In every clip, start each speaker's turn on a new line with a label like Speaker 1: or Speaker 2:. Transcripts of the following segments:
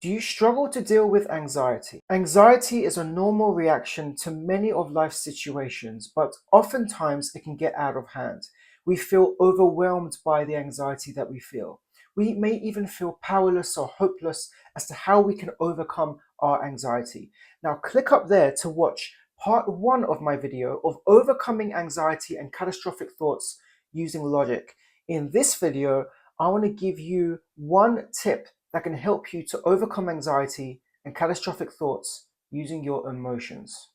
Speaker 1: Do you struggle to deal with anxiety? Anxiety is a normal reaction to many of life's situations, but oftentimes it can get out of hand. We feel overwhelmed by the anxiety that we feel. We may even feel powerless or hopeless as to how we can overcome our anxiety. Now, click up there to watch part one of my video of overcoming anxiety and catastrophic thoughts using logic. In this video, I want to give you one tip that can help you to overcome anxiety and catastrophic thoughts using your emotions.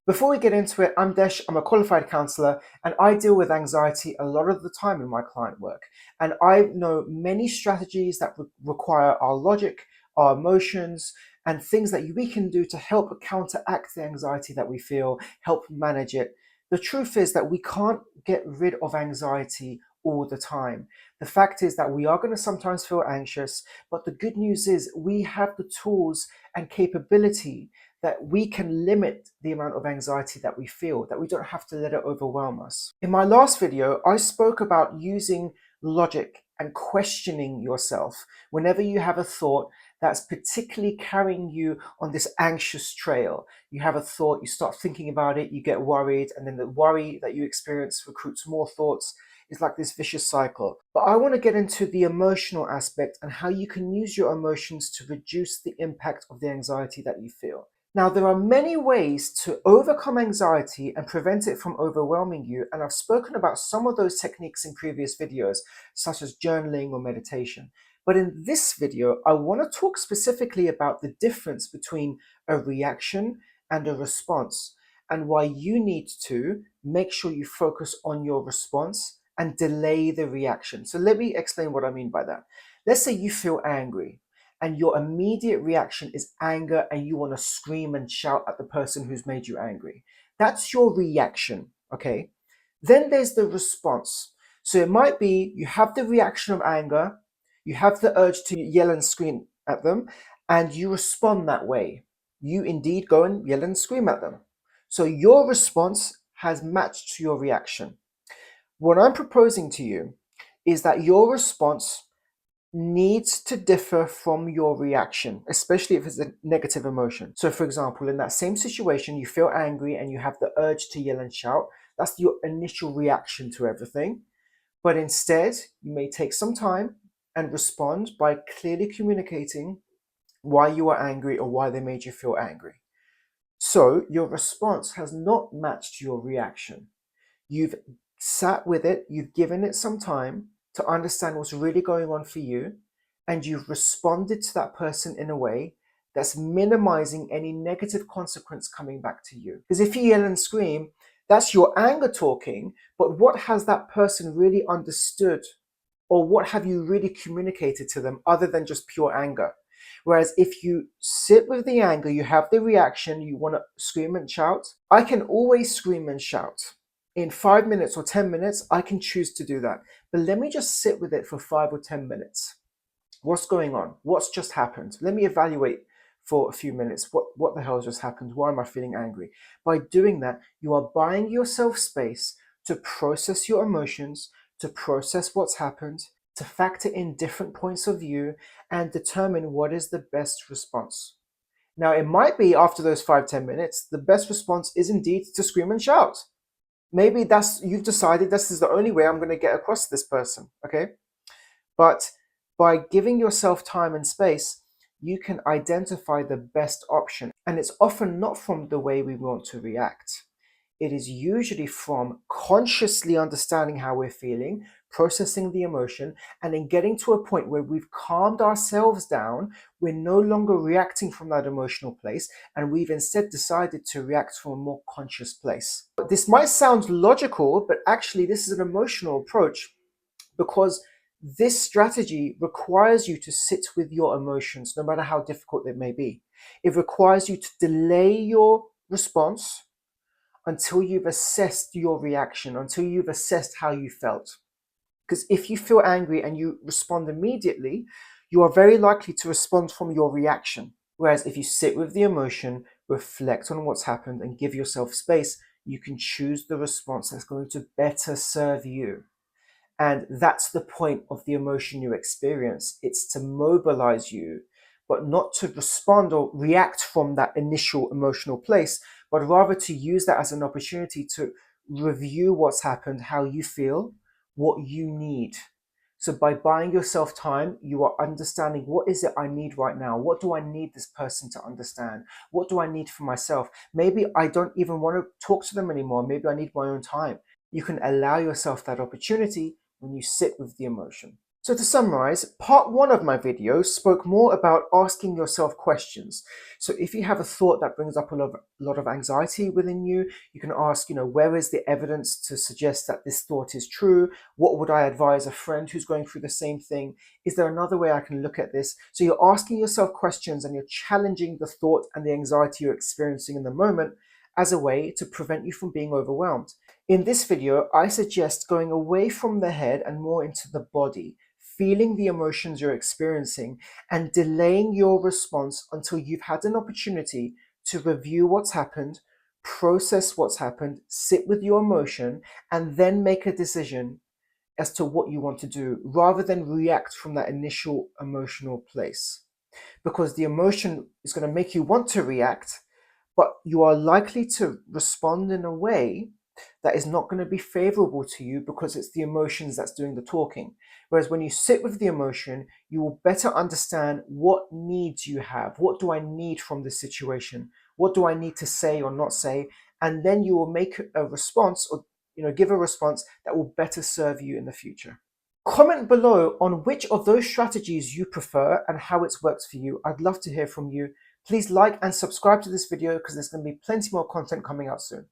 Speaker 1: Before we get into it, I'm Desh, I'm a qualified counselor, and I deal with anxiety a lot of the time in my client work. And I know many strategies that require our logic, our emotions, and things that we can do to help counteract the anxiety that we feel, help manage it. The truth is that we can't get rid of anxiety all the time. The fact is that we are going to sometimes feel anxious, but the good news is we have the tools and capability that we can limit the amount of anxiety that we feel, that we don't have to let it overwhelm us. In my last video, I spoke about using logic and questioning yourself whenever you have a thought that's particularly carrying you on this anxious trail. You have a thought, you start thinking about it, you get worried, and then the worry that you experience recruits more thoughts. It's like this vicious cycle. But I want to get into the emotional aspect and how you can use your emotions to reduce the impact of the anxiety that you feel. Now, there are many ways to overcome anxiety and prevent it from overwhelming you, and I've spoken about some of those techniques in previous videos, such as journaling or meditation. But in this video, I want to talk specifically about the difference between a reaction and a response, and why you need to make sure you focus on your response and delay the reaction. So let me explain what I mean by that. Let's say you feel angry, and your immediate reaction is anger and you want to scream and shout at the person who's made you angry. That's your reaction, okay? Then there's the response. So it might be you have the reaction of anger, you have the urge to yell and scream at them, and you respond that way. You indeed go and yell and scream at them. So your response has matched your reaction. What I'm proposing to you is that your response needs to differ from your reaction, especially if it's a negative emotion. So for example, in that same situation, you feel angry and you have the urge to yell and shout. That's your initial reaction to everything. But instead, you may take some time and respond by clearly communicating why you are angry or why they made you feel angry. So your response has not matched your reaction. You've sat with it, you've given it some time to understand what's really going on for you, and you've responded to that person in a way that's minimizing any negative consequence coming back to you. Because if you yell and scream, that's your anger talking, but what has that person really understood, or what have you really communicated to them other than just pure anger? Whereas if you sit with the anger, you have the reaction, you want to scream and shout. I can always scream and shout. In 5 minutes or 10 minutes, I can choose to do that. But let me just sit with it for 5 or 10 minutes. What's going on? What's just happened? Let me evaluate for a few minutes. What the hell has just happened? Why am I feeling angry? By doing that, you are buying yourself space to process your emotions, to process what's happened, to factor in different points of view, and determine what is the best response. Now, it might be after those 5-10 minutes, the best response is indeed to scream and shout. Maybe you've decided this is the only way I'm going to get across to this person, okay? But by giving yourself time and space, you can identify the best option. And it's often not from the way we want to react. It is usually from consciously understanding how we're feeling, processing the emotion, and then getting to a point where we've calmed ourselves down. We're no longer reacting from that emotional place, and we've instead decided to react from a more conscious place. This might sound logical, but actually this is an emotional approach, because this strategy requires you to sit with your emotions, no matter how difficult it may be. It requires you to delay your response until you've assessed your reaction, until you've assessed how you felt. Because if you feel angry and you respond immediately, you are very likely to respond from your reaction. Whereas if you sit with the emotion, reflect on what's happened, and give yourself space, you can choose the response that's going to better serve you. And that's the point of the emotion you experience. It's to mobilize you, but not to respond or react from that initial emotional place, but rather to use that as an opportunity to review what's happened, how you feel, what you need. So by buying yourself time, you are understanding, what is it I need right now? What do I need this person to understand? What do I need for myself? Maybe I don't even want to talk to them anymore. Maybe I need my own time. You can allow yourself that opportunity when you sit with the emotion. So to summarize, part one of my video spoke more about asking yourself questions. So if you have a thought that brings up a lot of anxiety within you, you can ask, where is the evidence to suggest that this thought is true? What would I advise a friend who's going through the same thing? Is there another way I can look at this? So you're asking yourself questions and you're challenging the thought and the anxiety you're experiencing in the moment as a way to prevent you from being overwhelmed. In this video, I suggest going away from the head and more into the body, feeling the emotions you're experiencing and delaying your response until you've had an opportunity to review what's happened, process what's happened, sit with your emotion, and then make a decision as to what you want to do rather than react from that initial emotional place. Because the emotion is going to make you want to react, but you are likely to respond in a way that is not going to be favorable to you because it's the emotions that's doing the talking. Whereas when you sit with the emotion, you will better understand what needs you have. What do I need from this situation? What do I need to say or not say? And then you will make a response, or give a response that will better serve you in the future. Comment below on which of those strategies you prefer and how it's worked for you. I'd love to hear from you. Please like and subscribe to this video because there's going to be plenty more content coming out soon.